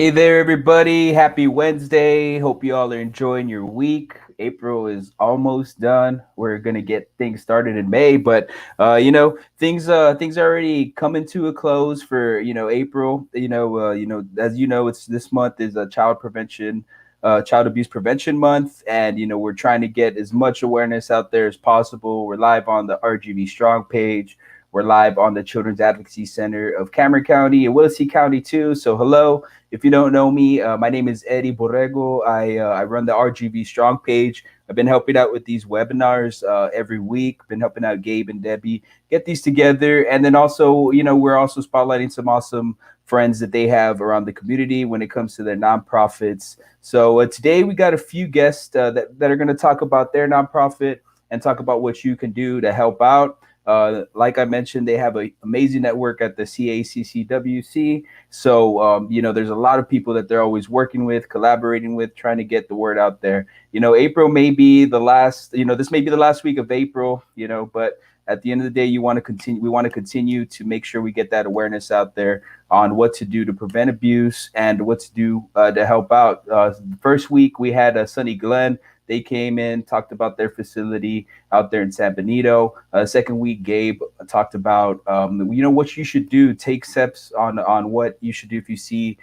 Hey there, everybody. Happy Wednesday. Hope you all are enjoying your week. April is almost done. We're gonna get things started in May, but things are already coming to a close for April. As you know, it's this month is a child abuse prevention month, and we're trying to get as much awareness out there as possible. We're live on the RGV Strong page. We're live on the Children's Advocacy Center of Cameron County and Willacy County too. So hello. If you don't know me, my name is Eddie Borrego. I run the RGV Strong page. I've been helping out with these webinars every week. Been helping out Gabe and Debbie get these together, and then also, we're also spotlighting some awesome friends that they have around the community when it comes to their nonprofits. So today we got a few guests that are going to talk about their nonprofit and talk about what you can do to help out. Like I mentioned, they have an amazing network at the CACCWC. So, there's a lot of people that they're always working with, collaborating with, trying to get the word out there. April may be the last, this may be the last week of April, but at the end of the day, we want to continue to make sure we get that awareness out there on what to do to prevent abuse and what to do to help out. The first week we had Sunny Glen. They came in, talked about their facility out there in San Benito. Second week, Gabe talked about, what you should do. Take steps on what you should do if you see,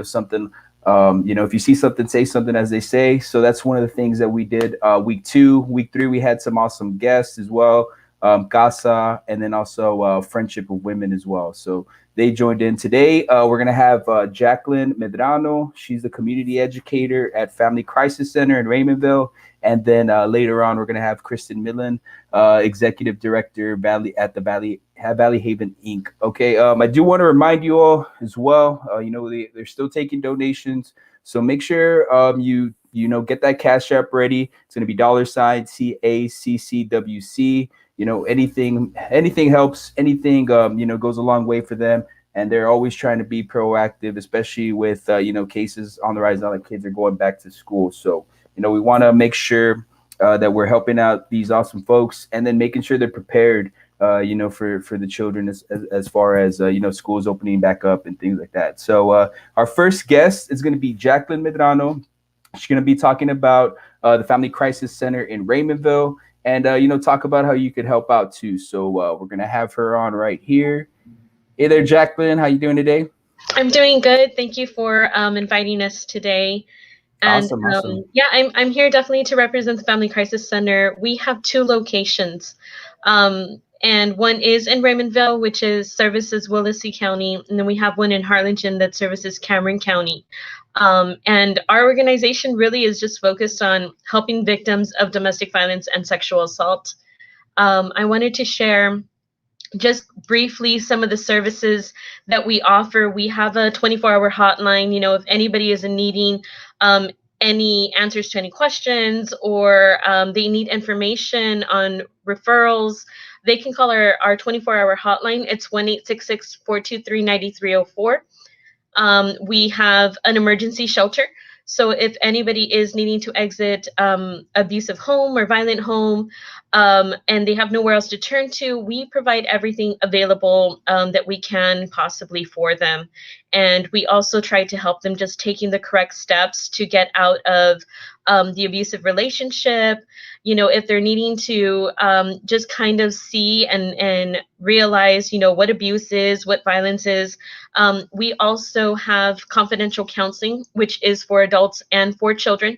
something. If you see something, say something, as they say. So that's one of the things that we did. Week 2, week 3, we had some awesome guests as well. Casa, and then also Friendship of Women as well. So they joined in today. We're going to have Jacklyn Medrano. She's the community educator at Family Crisis Center in Raymondville. And then later on, we're going to have Kriston Millon, executive director at the Valley Haven Inc. Okay, I do want to remind you all as well. They're still taking donations, so make sure get that Cash App ready. It's going to be $ CACCWC. Anything helps. Anything goes a long way for them, and they're always trying to be proactive, especially with cases on the rise now that kids are going back to school. So we want to make sure that we're helping out these awesome folks, and then making sure they're prepared for the children as far as schools opening back up and things like that. So our first guest is going to be Jacklyn Medrano. She's going to be talking about the Family Crisis Center in Raymondville, and talk about how you could help out too. So we're gonna have her on right here. Hey there, Jacklyn. How you doing today? I'm doing good. Thank you for inviting us today. And Awesome. yeah, I'm here definitely to represent the Family Crisis Center. We have 2 locations, and one is in Raymondville, which is services Willacy County, and then we have one in Harlingen that services Cameron County. And our organization really is just focused on helping victims of domestic violence and sexual assault. I wanted to share just briefly some of the services that we offer. We have a 24-hour hotline. If anybody is needing any answers to any questions, or they need information on referrals, they can call our 24-hour hotline. It's 1-866-423-9304. We have an emergency shelter. So if anybody is needing to exit abusive home or violent home, and they have nowhere else to turn to, we provide everything available that we can possibly for them. And we also try to help them just taking the correct steps to get out of the abusive relationship. If they're needing to just kind of see and realize, what abuse is, what violence is. We also have confidential counseling, which is for adults and for children.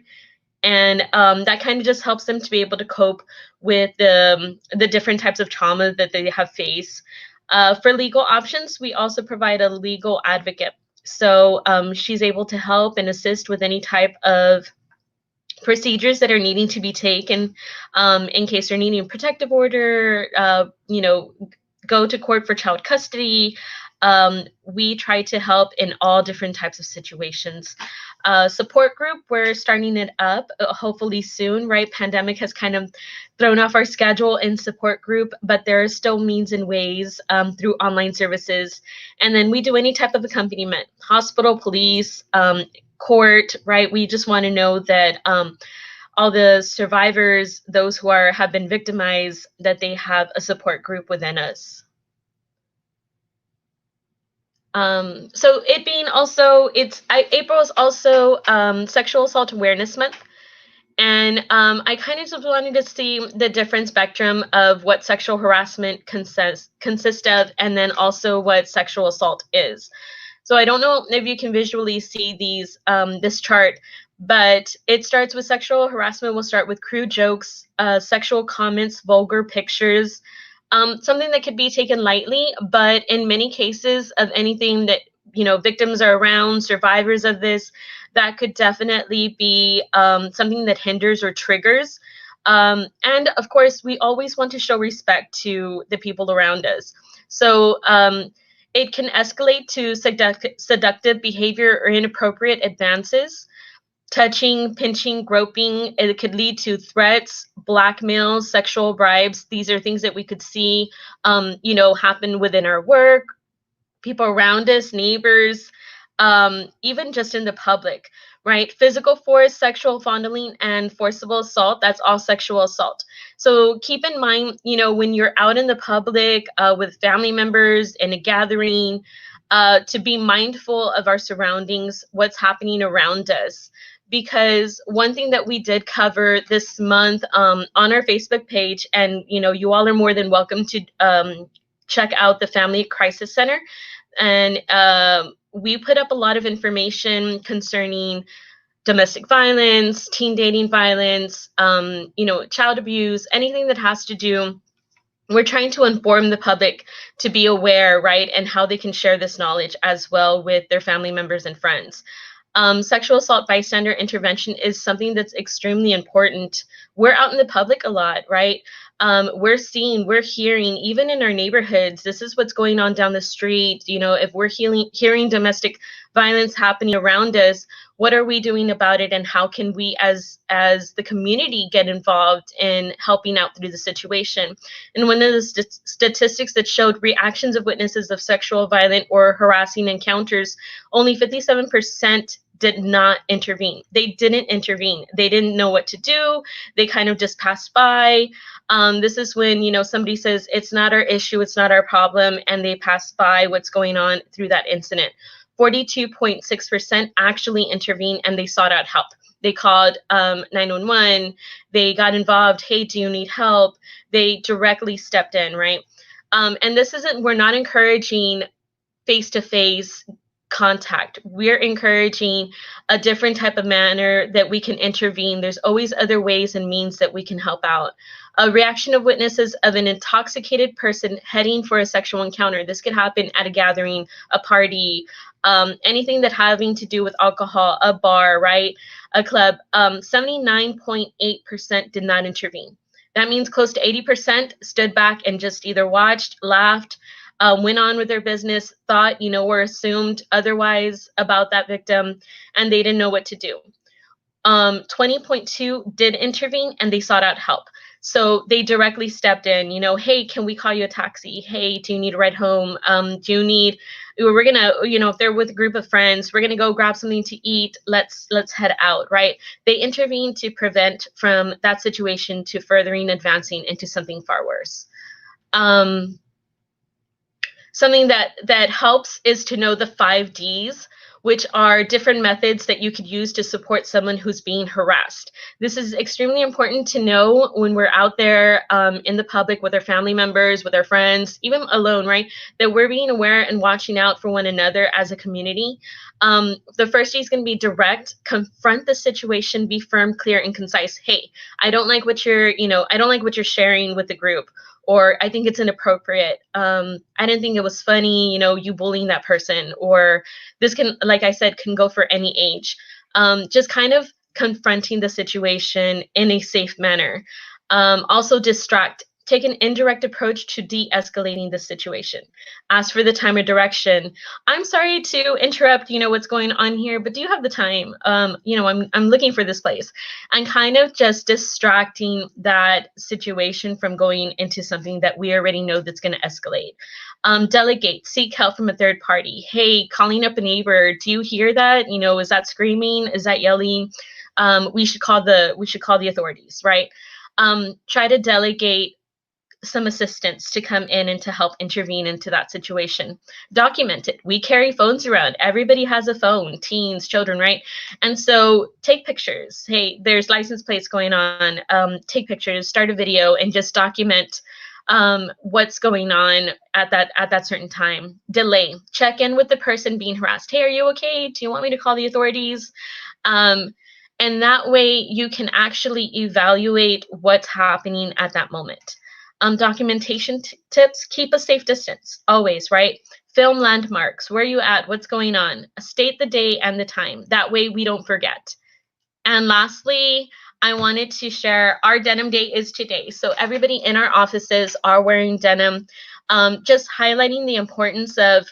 And that kind of just helps them to be able to cope with the different types of trauma that they have faced. For legal options, we also provide a legal advocate. So she's able to help and assist with any type of procedures that are needing to be taken in case they're needing a protective order, go to court for child custody. We try to help in all different types of situations. Support group, we're starting it up hopefully soon, right? Pandemic has kind of thrown off our schedule in support group, but there are still means and ways through online services. And then we do any type of accompaniment, hospital, police, court, right? We just want to know that all the survivors, those who have been victimized, that they have a support group within us. So it being also, April is also Sexual Assault Awareness Month. And I kind of just wanted to see the different spectrum of what sexual harassment consists of, and then also what sexual assault is. So I don't know if you can visually see this chart, but it starts with sexual harassment. Will start with crude jokes, sexual comments, vulgar pictures, something that could be taken lightly, but in many cases of anything that victims are around, survivors of this, that could definitely be something that hinders or triggers. And of course, we always want to show respect to the people around us. So it can escalate to seductive behavior or inappropriate advances, touching, pinching, groping. It could lead to threats, blackmail, sexual bribes. These are things that we could see, happen within our work, people around us, neighbors, even just in the public, right? Physical force, sexual fondling, and forcible assault, that's all sexual assault. So keep in mind, when you're out in the public with family members in a gathering, to be mindful of our surroundings, what's happening around us. Because one thing that we did cover this month on our Facebook page, and you all are more than welcome to check out the Family Crisis Center, and we put up a lot of information concerning domestic violence, teen dating violence, child abuse, anything that has to do. We're trying to inform the public to be aware, right, and how they can share this knowledge as well with their family members and friends. Sexual assault bystander intervention is something that's extremely important. We're out in the public a lot, right? We're seeing, we're hearing, even in our neighborhoods, this is what's going on down the street. If we're hearing domestic violence happening around us, what are we doing about it, and how can we as the community get involved in helping out through the situation? And one of the statistics that showed reactions of witnesses of sexual violent or harassing encounters, only 57% did not intervene. They didn't intervene. They didn't know what to do. They kind of just passed by. This is when, somebody says, it's not our issue, it's not our problem, and they pass by what's going on through that incident. 42.6% actually intervened, and they sought out help. They called 911. They got involved. Hey, do you need help? They directly stepped in, right? And we're not encouraging face-to-face contact. We're encouraging a different type of manner that we can intervene. There's always other ways and means that we can help out. A reaction of witnesses of an intoxicated person heading for a sexual encounter. This could happen at a gathering, a party, anything that having to do with alcohol, a bar, right? A club. 79.8% did not intervene. That means close to 80% stood back and just either watched, laughed, went on with their business, thought, or assumed otherwise about that victim, and they didn't know what to do. 20.2 did intervene, and they sought out help. So they directly stepped in, hey, can we call you a taxi? Hey, do you need a ride home? We're gonna, if they're with a group of friends, we're gonna go grab something to eat. Let's head out, right? They intervened to prevent from that situation to furthering advancing into something far worse. Something that helps is to know the 5 Ds, which are different methods that you could use to support someone who's being harassed. This is extremely important to know when we're out there in the public with our family members, with our friends, even alone, right? That we're being aware and watching out for one another as a community. The first D is going to be direct, confront the situation, be firm, clear, and concise. Hey, I don't like what you're sharing with the group. Or I think it's inappropriate. I didn't think it was funny, you bullying that person. Or this can, like I said, can go for any age. Just kind of confronting the situation in a safe manner. Also distract. Take an indirect approach to de-escalating the situation. Ask for the time or direction. I'm sorry to interrupt, what's going on here, but do you have the time? I'm looking for this place. And kind of just distracting that situation from going into something that we already know that's going to escalate. Delegate, seek help from a third party. Hey, calling up a neighbor, do you hear that? Is that screaming? Is that yelling? We should call the authorities, right? Try to delegate some assistance to come in and to help intervene into that situation. Document it. We carry phones around. Everybody has a phone, teens, children, right? And so take pictures. Hey, there's license plates going on. Take pictures, start a video, and just document what's going on at that certain time. Delay. Check in with the person being harassed. Hey, are you okay? Do you want me to call the authorities? Um, and that way you can actually evaluate what's happening at that moment. Documentation tips: keep a safe distance, always, right? Film landmarks. Where are you at? What's going on? State the day and the time. That way we don't forget. And lastly, I wanted to share our denim day is today. So everybody in our offices are wearing denim, just highlighting the importance of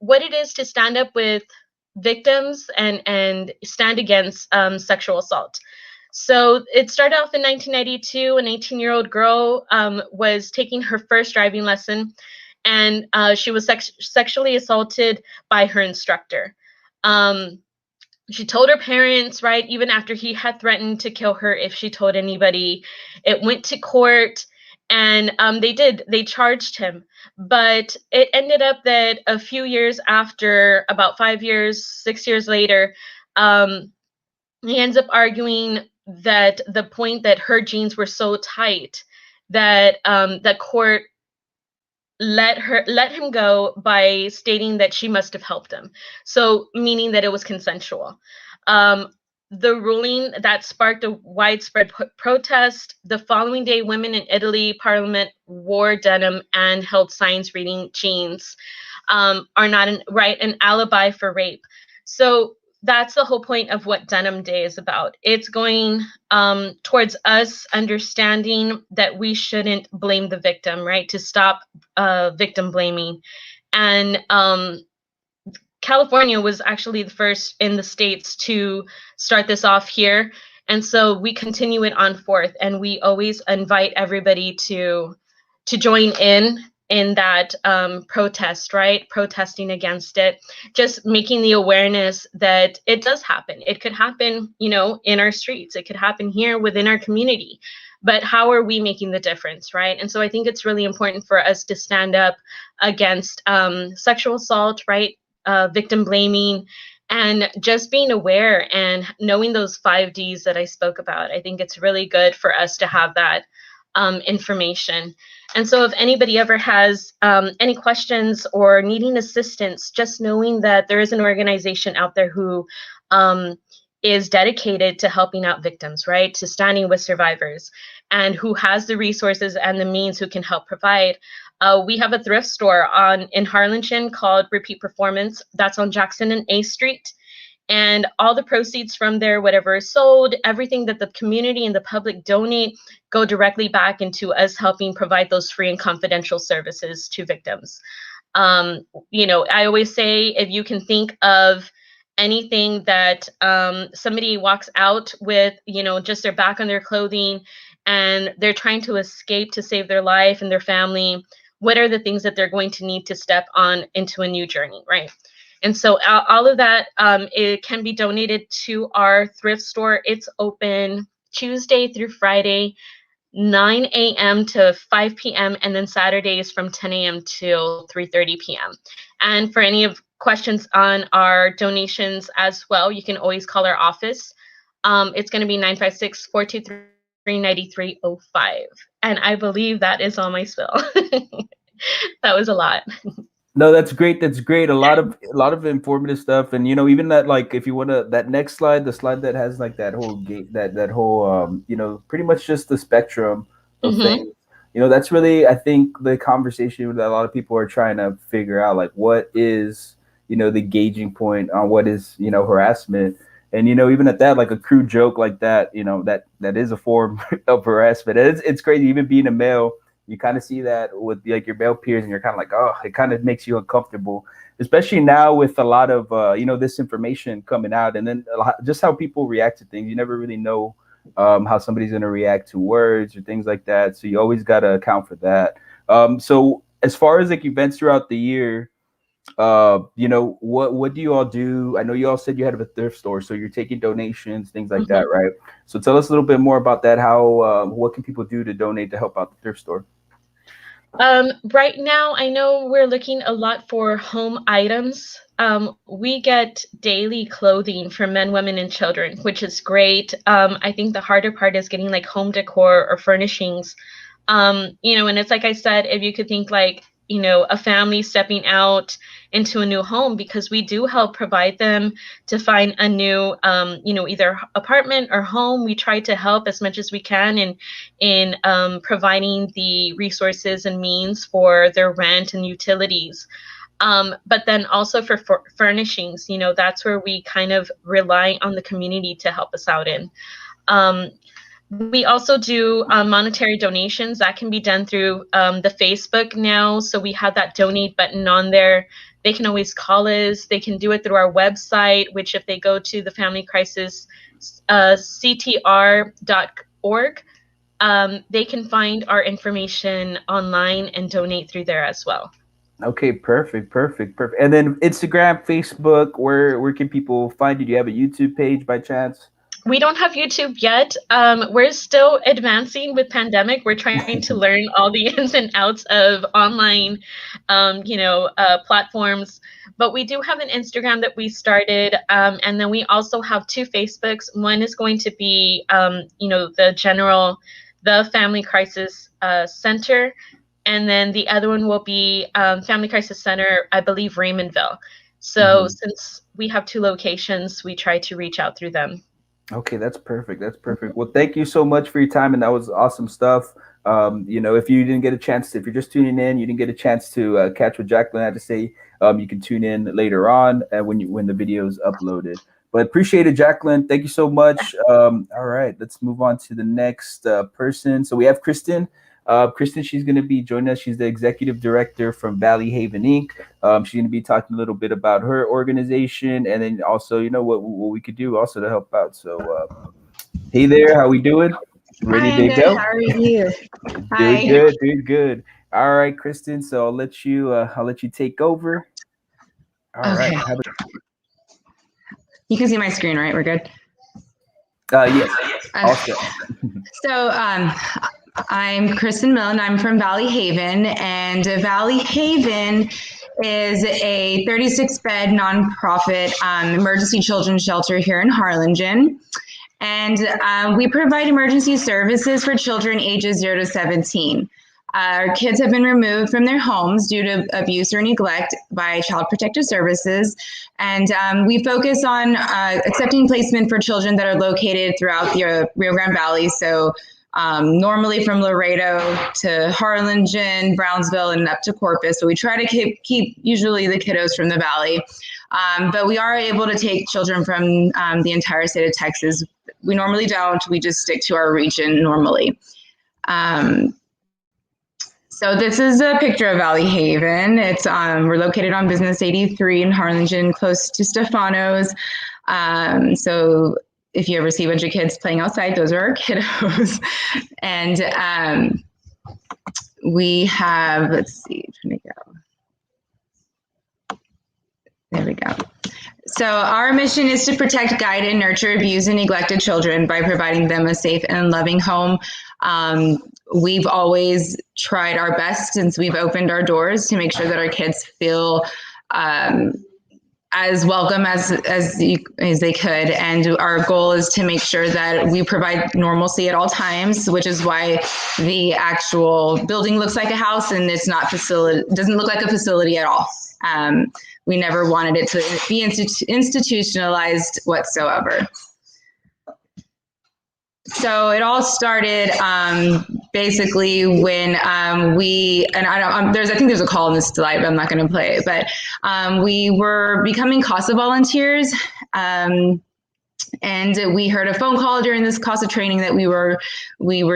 what it is to stand up with victims and stand against sexual assault. So it started off in 1992. An 18-year-old girl was taking her first driving lesson, and she was sexually assaulted by her instructor. She told her parents, right, even after he had threatened to kill her if she told anybody. It went to court, and they charged him. But it ended up that a few years after, about 5 years, 6 years later, he ends up arguing that the point that her jeans were so tight that the court let him go by stating that she must have helped him, so meaning that it was consensual. um, the ruling that sparked a widespread protest. The following day, women in Italy parliament wore denim and held signs reading jeans are not an alibi for rape. So that's the whole point of what Denim Day is about. It's going towards us understanding that we shouldn't blame the victim, right? To stop victim blaming. And California was actually the first in the States to start this off here. And so we continue it on forth, and we always invite everybody to join in that protest, right? Protesting against it, just making the awareness that it does happen. It could happen, in our streets. It could happen here within our community. But how are we making the difference, right? And so I think it's really important for us to stand up against sexual assault, right? Victim blaming, and just being aware and knowing those 5 Ds that I spoke about. I think it's really good for us to have that information. And so if anybody ever has any questions or needing assistance, just knowing that there is an organization out there who is dedicated to helping out victims, right? To standing with survivors, and who has the resources and the means, who can help provide. We have a thrift store in Harlingen called Repeat Performance. That's on Jackson and A Street. And all the proceeds from there, whatever is sold, everything that the community and the public donate, go directly back into us helping provide those free and confidential services to victims. I always say, if you can think of anything that somebody walks out with, just their back on their clothing, and they're trying to escape to save their life and their family, what are the things that they're going to need to step on into a new journey, right? And so all of that, it can be donated to our thrift store. It's open Tuesday through Friday, 9 a.m. to 5 p.m., and then Saturdays from 10 a.m. till 3:30 p.m. And for any of questions on our donations as well, you can always call our office. It's going to be 956-423-9305. And I believe that is all my spill. That was a lot. No, that's great. That's great. A lot of informative stuff, and even that, like, if you want to, that next slide, the slide that has like that whole gate, that whole pretty much just the spectrum of Mm-hmm. things. That's really, I think, the conversation that a lot of people are trying to figure out, like, what is the gauging point on what is harassment. And even at that, like a crude joke like that, that is a form of harassment. And it's crazy, even being a male, you kind of see that with like your male peers, and you're kind of like, oh, it kind of makes you uncomfortable, especially now with a lot of this information coming out, and then just how people react to things. You never really know how somebody's going to react to words or things like that, so you always got to account for that. So as far as like events throughout the year, what do you all do? I know you all said you had a thrift store, so you're taking donations, things like Mhm. that, right? So tell us a little bit more about that. How what can people do to donate to help out the thrift store? Right now, I know we're looking a lot for home items. We get daily clothing for men, women, and children, which is great. I think the harder part is getting like home decor or furnishings. And it's like I said, if you could think like, a family stepping out into a new home, because we do help provide them to find a new, either apartment or home. We try to help as much as we can in providing the resources and means for their rent and utilities. But then also for furnishings, that's where we kind of rely on the community to help us out in. Um, we also do monetary donations that can be done through the Facebook now. So we have that donate button on there. They can always call us. They can do it through our website, which if they go to the Family Crisis CTR.org, they can find our information online and donate through there as well. Okay, perfect, perfect, perfect. And then Instagram, Facebook, where can people find you? Do you have a YouTube page by chance? We don't have YouTube yet. We're still advancing with pandemic. We're trying to learn all the ins and outs of online, platforms. But we do have an Instagram that we started, and then we also have two Facebooks. One is going to be, the Family Crisis Center, and then the other one will be Family Crisis Center, I believe, Raymondville. So Hmm. since we have two locations, we try to reach out through them. Okay, that's perfect. That's perfect. Well, thank you so much for your time, and that was awesome stuff. If you didn't get a chance, if you're just tuning in, you didn't get a chance to catch what Jacklyn had to say. You can tune in later on when the video is uploaded. But appreciate it, Jacklyn. Thank you so much. All right, let's move on to the next person. So we have Kriston. Kriston, she's going to be joining us. She's the executive director from Valley Haven Inc. She's going to be talking a little bit about her organization, and then also, what we could do also to help out. So, hey there, how we doing? Hi, Ready I'm to good. How go? are you? Doing Hi. good, doing good. All right, Kristen. So I'll let you take over. All right. Okay. You can see my screen, right? We're good. Yes. Uh, All set. so I'm Kriston Millon. I'm from Valley Haven, and Valley Haven is a 36-bed nonprofit emergency children's shelter here in Harlingen. And we provide emergency services for children ages 0 to 17. Our kids have been removed from their homes due to abuse or neglect by Child Protective Services. And we focus on accepting placement for children that are located throughout the Rio Grande Valley. So normally from Laredo to Harlingen, Brownsville, and up to Corpus. So we try to keep usually the kiddos from the valley. But we are able to take children from the entire state of Texas. We normally don't. We just stick to our region normally. So this is a picture of Valley Haven. It's we're located on Business 83 in Harlingen, close to Stefano's. So if you ever see a bunch of kids playing outside, those are our kiddos. And we have, let's see, trying to go. There we go. So our mission is to protect, guide, and nurture abused and neglected children by providing them a safe and loving home. We've always tried our best since we've opened our doors to make sure that our kids feel as welcome as they could. And our goal is to make sure that we provide normalcy at all times, which is why the actual building looks like a house and it's not doesn't look like a facility at all. We never wanted it to be institutionalized whatsoever. So it all started basically when I think there's a call in this slide, but I'm not going to play it. But we were becoming CACCWC volunteers, and we heard a phone call during this CACCWC training that we were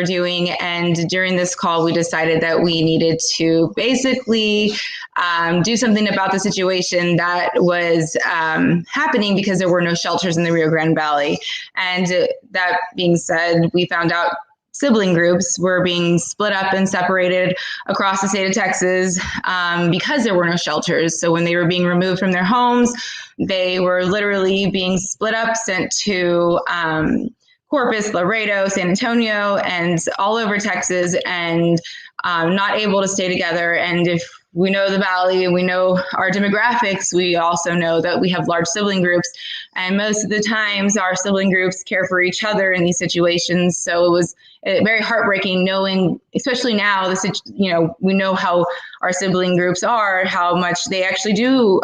doing. And during this call, we decided that we needed to basically do something about the situation that was happening because there were no shelters in the Rio Grande Valley. And that being said, we found out sibling groups were being split up and separated across the state of Texas because there were no shelters. So when they were being removed from their homes, they were literally being split up, sent to Corpus, Laredo, San Antonio, and all over Texas, and not able to stay together. And if we know the Valley and we know our demographics, we also know that we have large sibling groups. And most of the times our sibling groups care for each other in these situations. So it was very heartbreaking knowing, especially now, we know how our sibling groups are, how much they actually do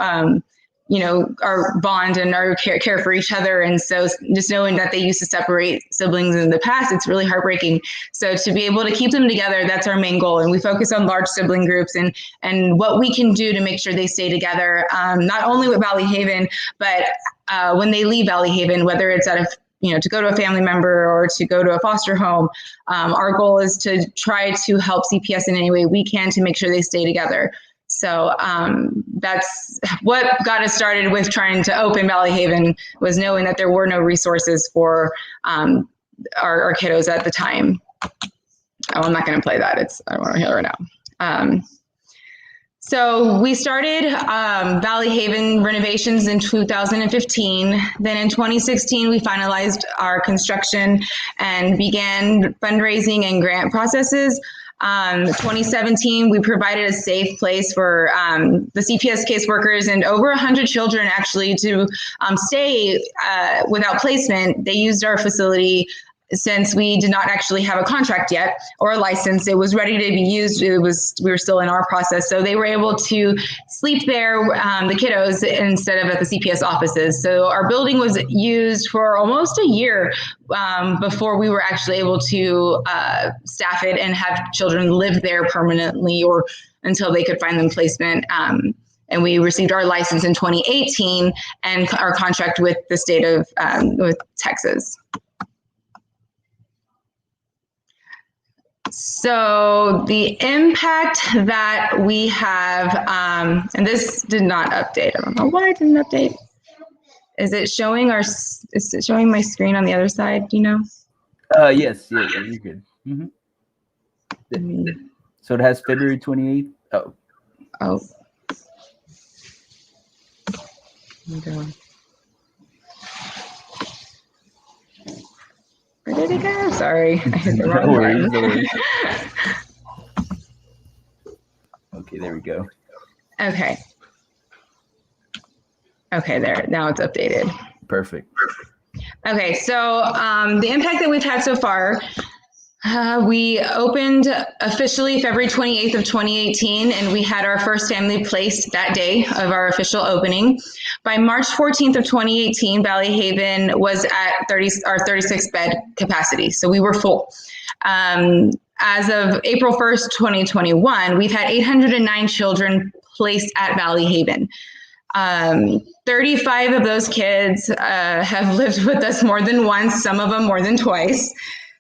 our bond and our care for each other. And so just knowing that they used to separate siblings in the past, it's really heartbreaking. So to be able to keep them together, that's our main goal. And we focus on large sibling groups and what we can do to make sure they stay together, not only with Valley Haven, but when they leave Valley Haven, whether it's to go to a family member or to go to a foster home, our goal is to try to help CPS in any way we can to make sure they stay together. So that's what got us started with trying to open Valley Haven, was knowing that there were no resources for our kiddos at the time. Oh, I'm not going to play that. I don't want to hear it now. So we started Valley Haven renovations in 2015. Then in 2016, we finalized our construction and began fundraising and grant processes. 2017, we provided a safe place for the CPS caseworkers and over 100 children actually to stay without placement. They used our facility since we did not actually have a contract yet or a license. It was ready to be used. We were still in our process. So they were able to sleep there, the kiddos, instead of at the CPS offices. So our building was used for almost a year before we were actually able to staff it and have children live there permanently or until they could find them placement. And we received our license in 2018 and our contract with the state of with Texas. So the impact that we have, and this did not update. I don't know why it didn't update. Is it showing my screen on the other side? Do you know? Yes, you're good. Mm-hmm. So it has February 28th. Oh. Here we go. Where did it go? Sorry, I hit the wrong button. No worries. Okay, there we go. Okay, there. Now it's updated. Perfect. Okay, so the impact that we've had so far, we opened officially February 28th of 2018, and we had our first family placed that day of our official opening. By March 14th of 2018, Valley Haven was at our 36 bed capacity, so we were full. As of April 1st, 2021, we've had 809 children placed at Valley Haven. 35 of those kids have lived with us more than once, some of them more than twice.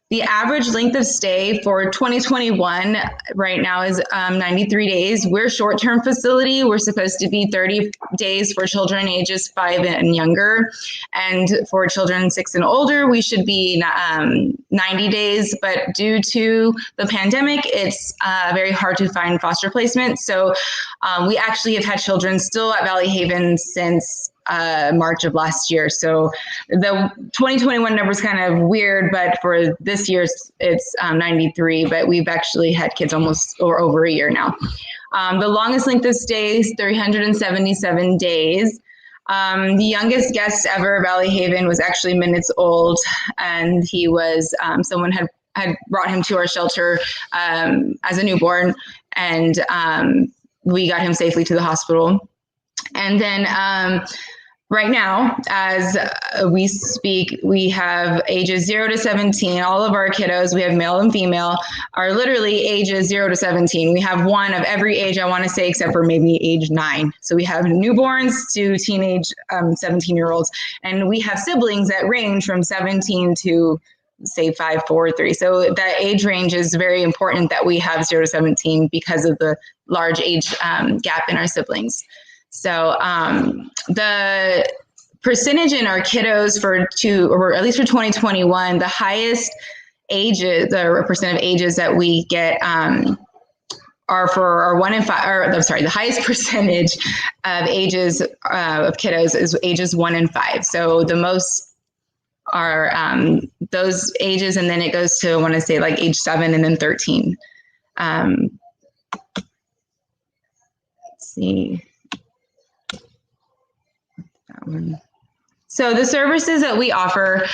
The average length of stay for 2021 right now is 93 days. We're a short-term facility. We're supposed to be 30 days for children ages 5 and younger. And for children 6 and older, we should be 90 days. But due to the pandemic, it's very hard to find foster placement. So we actually have had children still at Valley Haven since March of last year. So the 2021 number is kind of weird, but for this year it's 93, but we've actually had kids almost or over a year now. The longest length of stay is 377 days. The youngest guest ever, Valley Haven, was actually minutes old, and he was, someone had brought him to our shelter as a newborn, and we got him safely to the hospital. And then right now, as we speak, we have ages 0 to 17. All of our kiddos, we have male and female, are literally ages 0 to 17. We have one of every age, I want to say, except for maybe age 9. So we have newborns to teenage 17-year-olds. And we have siblings that range from 17 to, say, 5, 4, 3. So that age range is very important that we have 0 to 17 because of the large age gap in our siblings. So the percentage in our kiddos or at least for 2021, the highest ages, the percent of ages that we get are for our 1 in 5, or I'm sorry, the highest percentage of ages of kiddos is ages 1 in 5. So the most are those ages, and then it goes to, I want to say, like age 7 and then 13. Let's see. That one. So the services that we offer,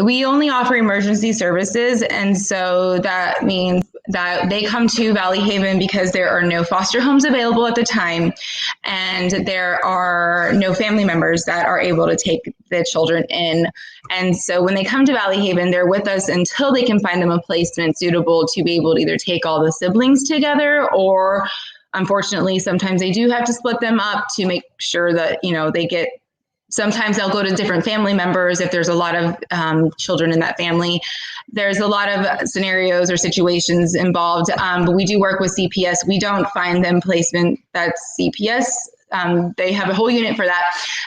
we only offer emergency services. And so that means that they come to Valley Haven because there are no foster homes available at the time. And there are no family members that are able to take the children in. And so when they come to Valley Haven, they're with us until they can find them a placement suitable to be able to either take all the siblings together, or unfortunately, sometimes they do have to split them up to make sure that, they get. Sometimes they'll go to different family members if there's a lot of children in that family. There's a lot of scenarios or situations involved, but we do work with CPS. We don't find them placement. That's CPS. They have a whole unit for that,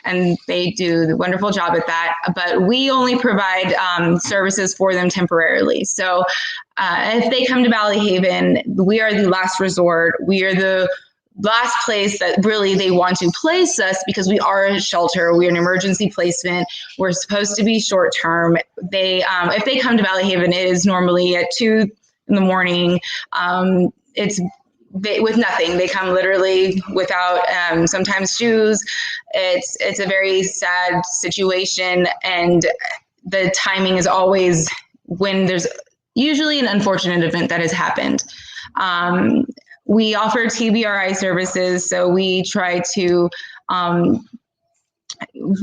and they do a wonderful job at that. But we only provide services for them temporarily. So if they come to Valley Haven, we are the last resort. We are the last place that really they want to place us, because we are a shelter. We're an emergency placement. We're supposed to be short term. They, if they come to Valley Haven, it is normally at 2 in the morning. With nothing. They come literally without sometimes shoes. It's a very sad situation, and the timing is always when there's usually an unfortunate event that has happened. We offer TBRI services, so we try to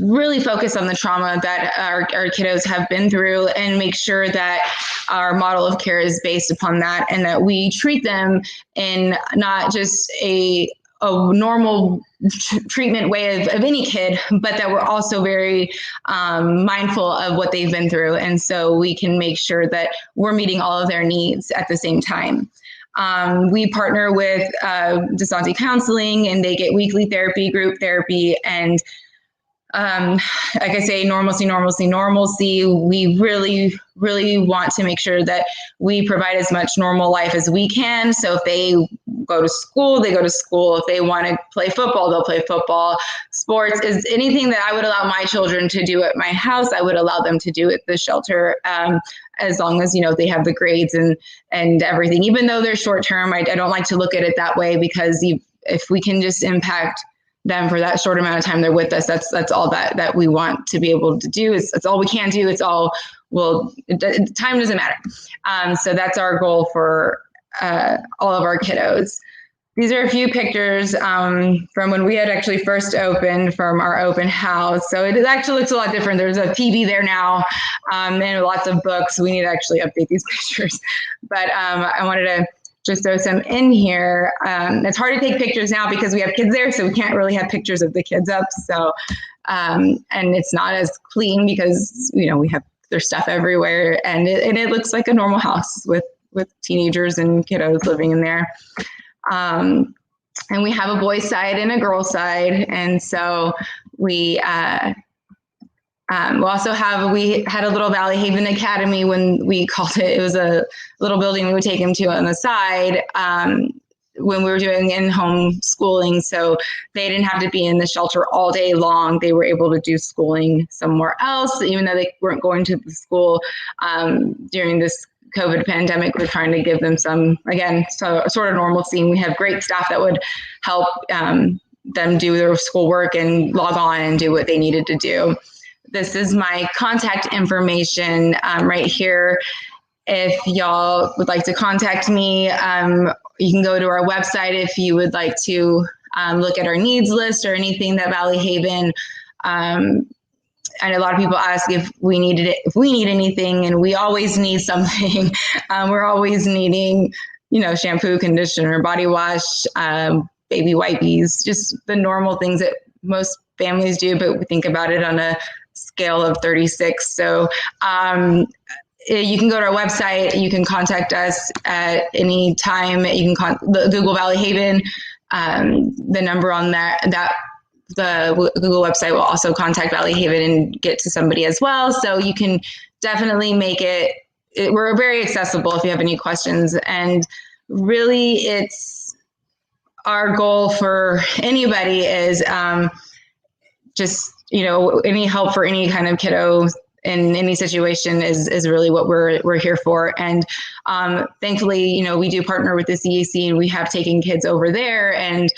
really focus on the trauma that our kiddos have been through, and make sure that our model of care is based upon that, and that we treat them in not just a normal treatment way of any kid, but that we're also very mindful of what they've been through. And so we can make sure that we're meeting all of their needs at the same time. We partner with Disante Counseling, and they get weekly therapy, group therapy, and like I say, normalcy. We really, really want to make sure that we provide as much normal life as we can. So if they go to school, they go to school. If they want to play football, they'll play football. Sports is anything that I would allow my children to do at my house, I would allow them to do at the shelter, as long as, they have the grades and everything. Even though they're short term, I don't like to look at it that way, because if we can just impact them for that short amount of time they're with us, that's all that we want to be able to do. It's all we can do. It's all, time doesn't matter. So that's our goal for all of our kiddos. These are a few pictures from when we had actually first opened, from our open house. So it actually looks a lot different. There's a TV there now, and lots of books. We need to actually update these pictures. But I wanted to just throw some in here. It's hard to take pictures now because we have kids there, so we can't really have pictures of the kids up. So, and it's not as clean because, we have their stuff everywhere, and it looks like a normal house with teenagers and kiddos living in there. And we have a boys' side and a girls' side. And so we also we had a little Valley Haven Academy, when we called it. It was a little building we would take them to on the side when we were doing in-home schooling. So they didn't have to be in the shelter all day long. They were able to do schooling somewhere else, even though they weren't going to the school during this COVID pandemic. We're trying to give them some, again, sort of normalcy. And we have great staff that would help them do their schoolwork and log on and do what they needed to do. This is my contact information right here. If y'all would like to contact me, you can go to our website if you would like to look at our needs list or anything that Valley Haven. And a lot of people ask if we need anything, and we always need something. We're always needing, shampoo, conditioner, body wash, baby wipes, just the normal things that most families do, but we think about it on a scale of 36. So you can go to our website. You can contact us at any time. You can Google Valley Haven. The number on the Google website will also contact Valley Haven and get to somebody as well. So you can definitely make it we're very accessible if you have any questions. And really, it's our goal for anybody is just, any help for any kind of kiddo in any situation is really what we're here for. And thankfully, we do partner with the CAC, and we have taken kids over there, and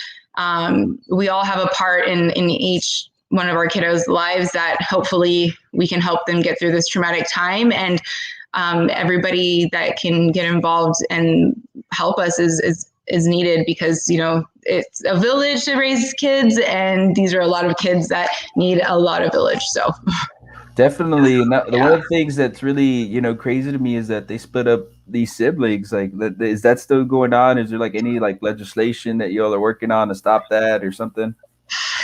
we all have a part in each one of our kiddos' lives that hopefully we can help them get through this traumatic time. And everybody that can get involved and help us is needed, because it's a village to raise kids, and these are a lot of kids that need a lot of village. So definitely. And one of the things that's really crazy to me is that they split up these siblings. Like, is that still going on? Is there like any like legislation that y'all are working on to stop that or something?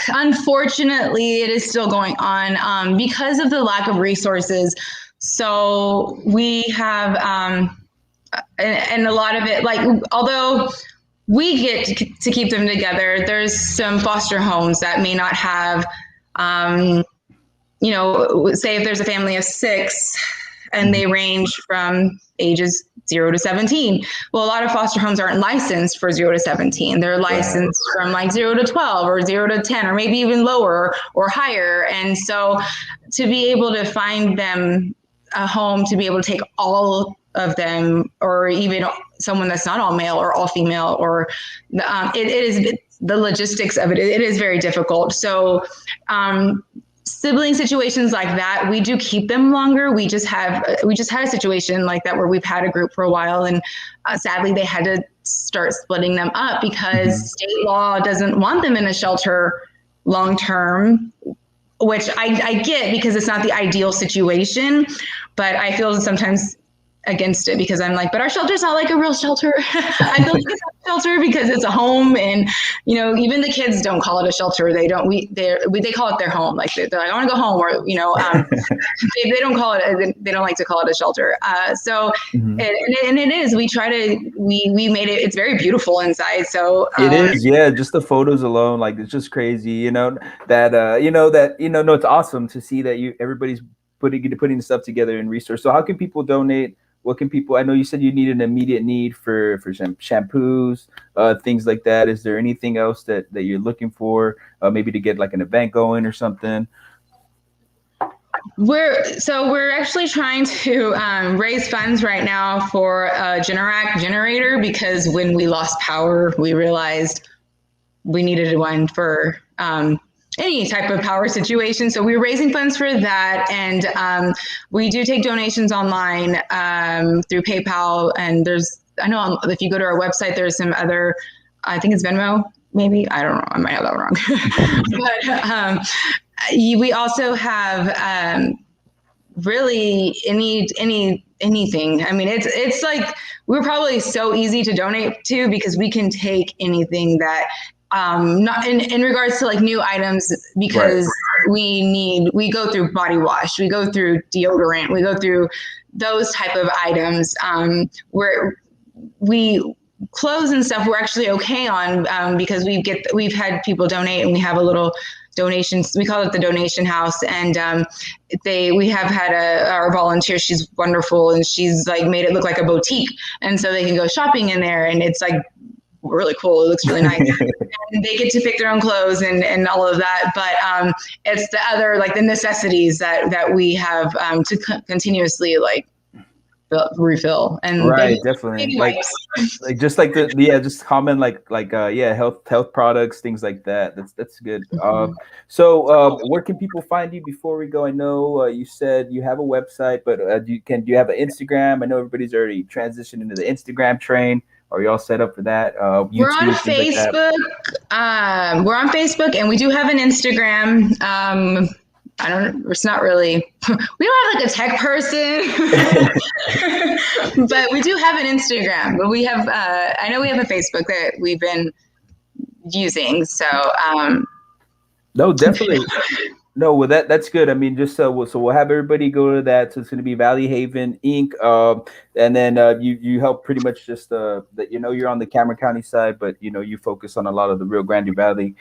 Unfortunately, it is still going on because of the lack of resources. So we have, and a lot of it, like, although we get to keep them together, there's some foster homes that may not have, say if there's a family of 6 and they range from ages 0 to 17. Well, a lot of foster homes aren't licensed for 0 to 17. They're licensed from like 0 to 12 or 0 to 10, or maybe even lower or higher. And so to be able to find them a home, to be able to take all of them, or even someone that's not all male or all female, or it is the logistics of it. It is very difficult. So sibling situations like that, we do keep them longer. We just had a situation like that where we've had a group for a while, and sadly they had to start splitting them up because state law doesn't want them in a shelter long term, which I get, because it's not the ideal situation, but I feel sometimes against it, because I'm like, but our shelter's not like a real shelter. I feel like it's a shelter because it's a home, and even the kids don't call it a shelter. They don't. They call it their home. Like they're like, I want to go home, or they don't call it. They don't like to call it a shelter. And it is. We try to. We made it. It's very beautiful inside. So it is. Yeah, just the photos alone, like, it's just crazy. No, it's awesome to see that everybody's putting stuff together in resource. So how can people donate? What can people? I know you said you need an immediate need for some shampoos, things like that. Is there anything else that you're looking for? Maybe to get like an event going or something. We're actually trying to raise funds right now for a generator, because when we lost power, we realized we needed one for any type of power situation. So we're raising funds for that. And we do take donations online through PayPal. And I know if you go to our website, there's some other, I think it's Venmo, maybe. I don't know. I might have that wrong. But we also have really anything. I mean, it's like, we're probably so easy to donate to, because we can take anything that, not in regards to like new items, because we go through body wash, we go through deodorant, we go through those type of items, where we clothes and stuff we're actually okay on, because we've had people donate, and we have a little donations, we call it the donation house, and we have had our volunteer, she's wonderful, and she's like made it look like a boutique, and so they can go shopping in there, and it's like really cool. It looks really nice. And they get to pick their own clothes and all of that. But it's the other, like the necessities that we have to continuously like refill. And definitely. Like just like just common health products, things like that. That's good. So where can people find you before we go? I know you said you have a website, but do you have an Instagram? I know everybody's already transitioned into the Instagram train. Are you all set up for that? YouTube, we're on Facebook. Like we're on Facebook, and we do have an Instagram. It's not really, we don't have like a tech person, but we do have an Instagram. But we have, I know we have a Facebook that we've been using. So, no, definitely. No, well, that's good. I mean, just so we'll have everybody go to that. So it's going to be Valley Haven Inc. And then you help pretty much just that you're on the Cameron County side, but you focus on a lot of the Rio Grande Valley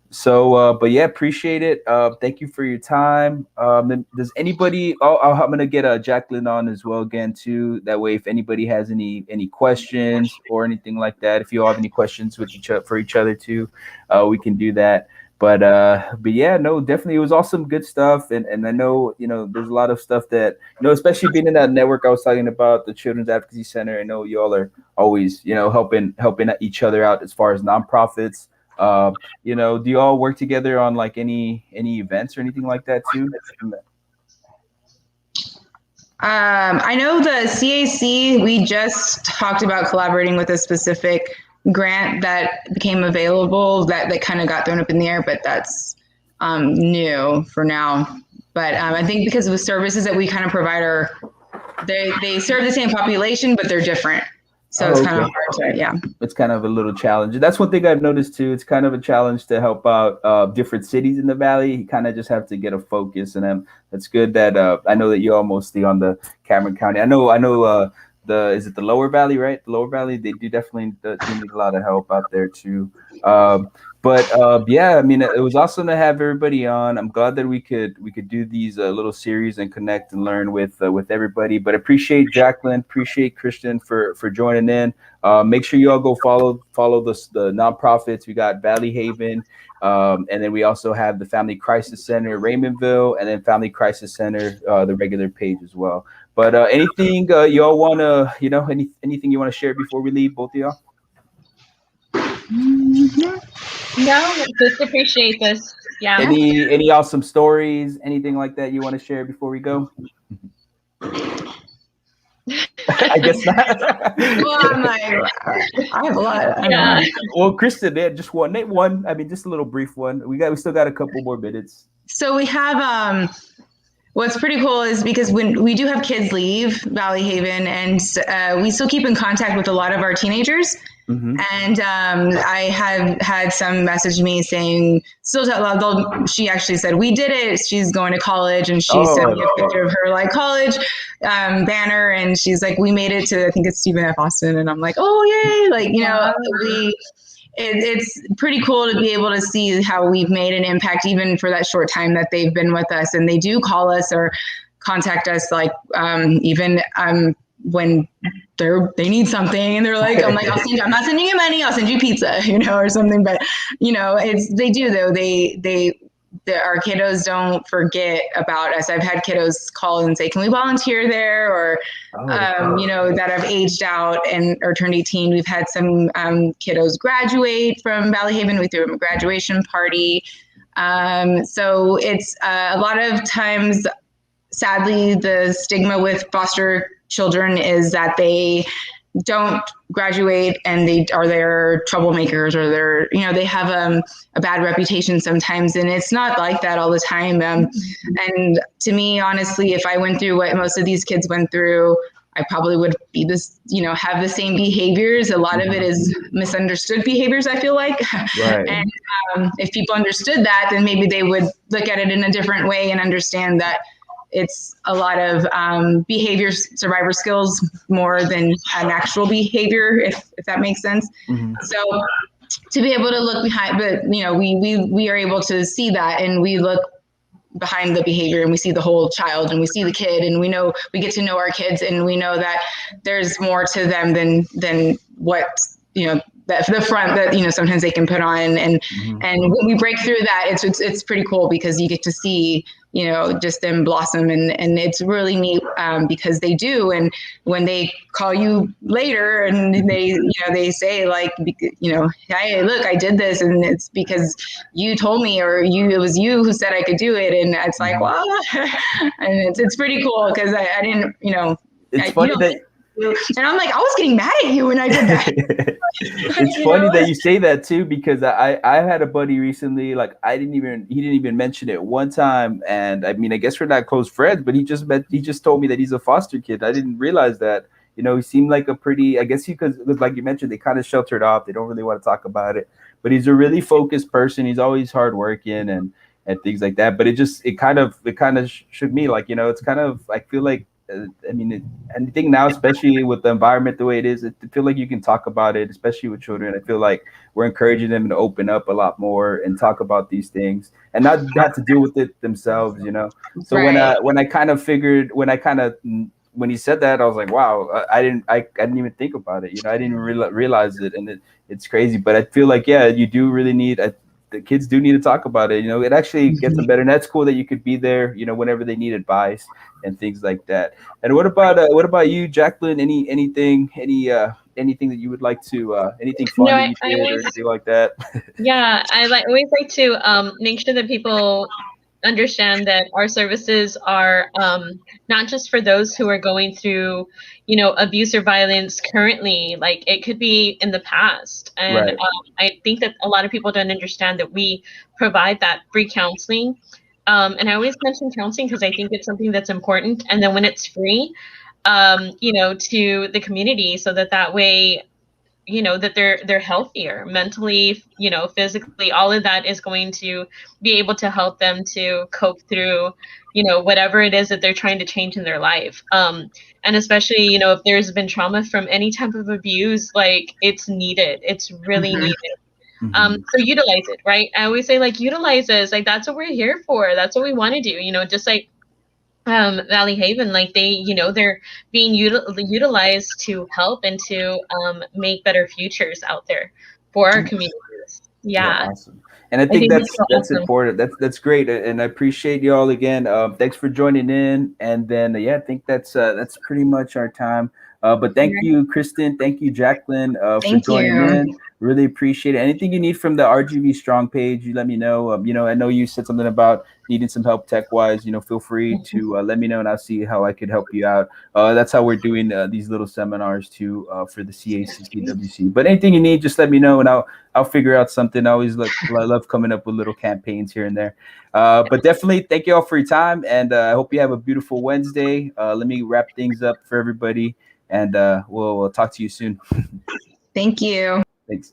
So, but yeah, appreciate it. Thank you for your time. Does anybody? I'm gonna get Jacklyn on as well again too. That way, if anybody has any questions or anything like that, if you all have any questions with each other for each other too, we can do that. But yeah, no, definitely, it was awesome, good stuff. And I know there's a lot of stuff that especially being in that network I was talking about, the Children's Advocacy Center. I know you all are always helping each other out as far as nonprofits. Do you all work together on like any events or anything like that too? I know the CAC, we just talked about collaborating with a specific grant that became available that kind of got thrown up in the air, but that's new for now. But I think because of the services that we kind of provide they serve the same population, but they're different. So it's kind of hard to, yeah. It's kind of a little challenge. That's one thing I've noticed too. It's kind of a challenge to help out different cities in the valley. You kind of just have to get a focus, and it's good that I know that you're all mostly on the Cameron County. I know. Is it the Lower Valley, right? The Lower Valley, they do definitely do need a lot of help out there too. But yeah, I mean, it was awesome to have everybody on. I'm glad that we could do these little series and connect and learn with everybody. But appreciate Jacklyn, appreciate Kriston for joining in. Make sure you all go follow the nonprofits. We got Valley Haven, and then we also have the Family Crisis Center, Raymondville, and then Family Crisis Center, the regular page as well. But anything y'all want to, anything you want to share before we leave, both of y'all? No, just appreciate this. Yeah. Any awesome stories, anything like that you want to share before we go? I guess not. Well, I have a lot. Yeah. Well, Kriston, just name one. I mean, just a little brief one. We still got a couple more minutes. So we have what's pretty cool is because when we do have kids leave Valley Haven, and we still keep in contact with a lot of our teenagers. Mm-hmm. And I have had some message me saying, she actually said, we did it. She's going to college, and she sent me a picture of her college banner, and she's like, we made it to, I think it's Stephen F. Austin. And I'm like, oh, yay. It's pretty cool to be able to see how we've made an impact, even for that short time that they've been with us. And they do call us or contact us, even when they need something, and they're like, I'm like, I'm not sending you money, I'll send you pizza, or something. But they do though. Our kiddos don't forget about us. I've had kiddos call and say, can we volunteer there? Or, that have aged out or turned 18. We've had some kiddos graduate from Valley Haven. We threw them a graduation party. So it's a lot of times, sadly, the stigma with foster children is that they don't graduate, and they're troublemakers, or they have a bad reputation sometimes, and it's not like that all the time. And to me, honestly, if I went through what most of these kids went through, I probably would be have the same behaviors. A lot of it is misunderstood behaviors, I feel like. Right. And if people understood that, then maybe they would look at it in a different way and understand that it's a lot of behavior survivor skills more than an actual behavior, if that makes sense. Mm-hmm. So to be able to look behind, but we are able to see that, and we look behind the behavior, and we see the whole child, and we see the kid, and we get to know our kids, and we know that there's more to them than what the front that sometimes they can put on, and mm-hmm. and when we break through that, it's pretty cool, because you get to see just them blossom, and it's really neat, because they do. And when they call you later and they say hey, look, I did this, and it's because you told me, or it was you who said I could do it. And it's like, wow. And it's pretty cool, because I didn't, it's funny that. And I'm like, I was getting mad at you when I did that. It's funny that you say that too, because I had a buddy recently, he didn't even mention it one time. And I mean, I guess we're not close friends, but he just told me that he's a foster kid. I didn't realize that. He seemed like a pretty, I guess because like you mentioned, they kind of sheltered off. They don't really want to talk about it, but he's a really focused person. He's always hardworking and things like that. But it kind of shook me, it's kind of, I feel like I mean, I think now, especially with the environment the way it is, I feel like you can talk about it, especially with children. I feel like we're encouraging them to open up a lot more and talk about these things and not have to deal with it themselves, you know. So Right. when I kind of figured when he said that, I was like, wow, I didn't even think about it, you know. I didn't even realize it, and it's crazy. But I feel like, yeah, you do really need. The kids do need to talk about it. You know, it actually gets them better, and that's cool that you could be there. You know, whenever they need advice and things like that. And what about you, Jacklyn? Anything that you would like to anything You know, fun that you I did or always, anything like that? yeah, I like always like to make sure that people understand that our services are not just for those who are going through, abuse or violence currently. Like it could be in the past, and Right. I think that a lot of people don't understand that we provide that free counseling. And I always mention counseling because I think it's something that's important. And then when it's free, to the community, so that way that they're healthier mentally, physically. All of that is going to be able to help them to cope through whatever it is that they're trying to change in their life. And especially if there's been trauma from any type of abuse, like it's needed, it's really Mhm. needed. Hmm. So utilize it, right? I always say, like, utilize us. Like that's what we're here for, that's what we want to do, just like Valley Haven. Like they're being utilized to help and to make better futures out there for our communities. Yeah, Yeah, awesome. And I I think think that's so that's awesome. important. That's great, and I appreciate you all again. Thanks for joining in. And then yeah, I think that's pretty much our time. But thank Yeah. you, Kriston. Thank you, Jacklyn, for Thank joining you. in. Really appreciate it. Anything you need from the RGV Strong page, you let me know. You know, I know you said something about needing some help tech wise. You know, feel free to let me know, and I'll see how I could help you out. That's how we're doing these little seminars too for the CACCWC. But anything you need, just let me know, and I'll figure out something. I always look. I love coming up with little campaigns here and there. But definitely, thank you all for your time, and I hope you have a beautiful Wednesday. Let me wrap things up for everybody, and we'll talk to you soon. Thank you. Thanks.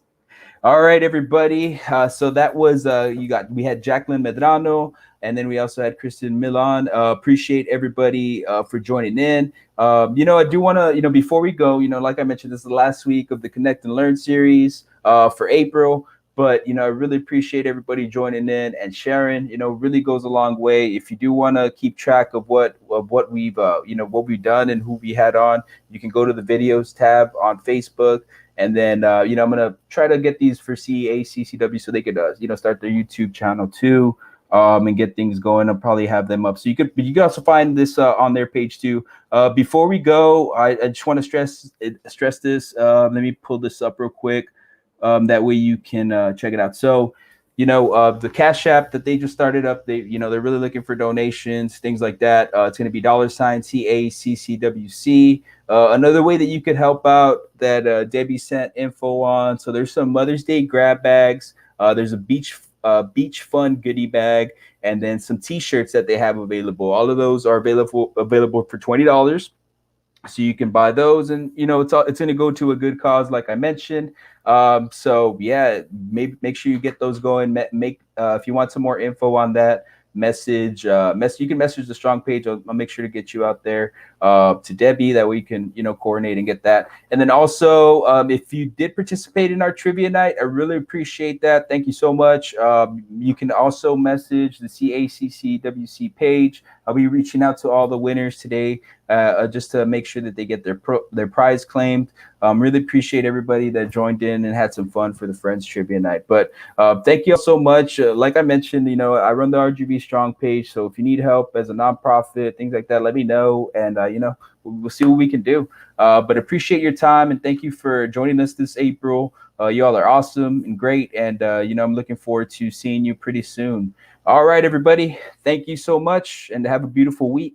All right, everybody. So that was we had Jacklyn Medrano, and then we also had Kriston Millon. Appreciate everybody for joining in. I do want to, before we go, like I mentioned, this is the last week of the Connect and Learn series for April. But I really appreciate everybody joining in and sharing. Really goes a long way. If you do want to keep track of what we've what we've done and who we had on, you can go to the videos tab on Facebook. And then, I'm gonna try to get these for CACCW so they could, start their YouTube channel too, and get things going. I'll probably have them up. So you could also find this on their page too. Before we go, I just want to stress this. Let me pull this up real quick. That way you can check it out. So, the Cash App that they just started up, they're really looking for donations, things like that. It's going to be $ CACCWC. Another way that you could help out that Debbie sent info on. So there's some Mother's Day grab bags. There's a beach fun goodie bag, and then some T-shirts that they have available. All of those are available for $20. So you can buy those, and it's going to go to a good cause, like I mentioned. So yeah, maybe make sure you get those going. Make if you want some more info on that, message. You can message the Strong page. I'll make sure to get you out there to Debbie. That way you can coordinate and get that. And then also, if you did participate in our trivia night, I really appreciate that. Thank you so much. You can also message the CACCWC page. I'll be reaching out to all the winners today, just to make sure that they get their prize claimed. Really appreciate everybody that joined in and had some fun for the Friends Trivia Night. But thank you all so much. Like I mentioned, I run the RGB Strong page. So if you need help as a nonprofit, things like that, let me know. And, we'll see what we can do. But appreciate your time, and thank you for joining us this April. You all are awesome and great. And, I'm looking forward to seeing you pretty soon. All right, everybody. Thank you so much, and have a beautiful week.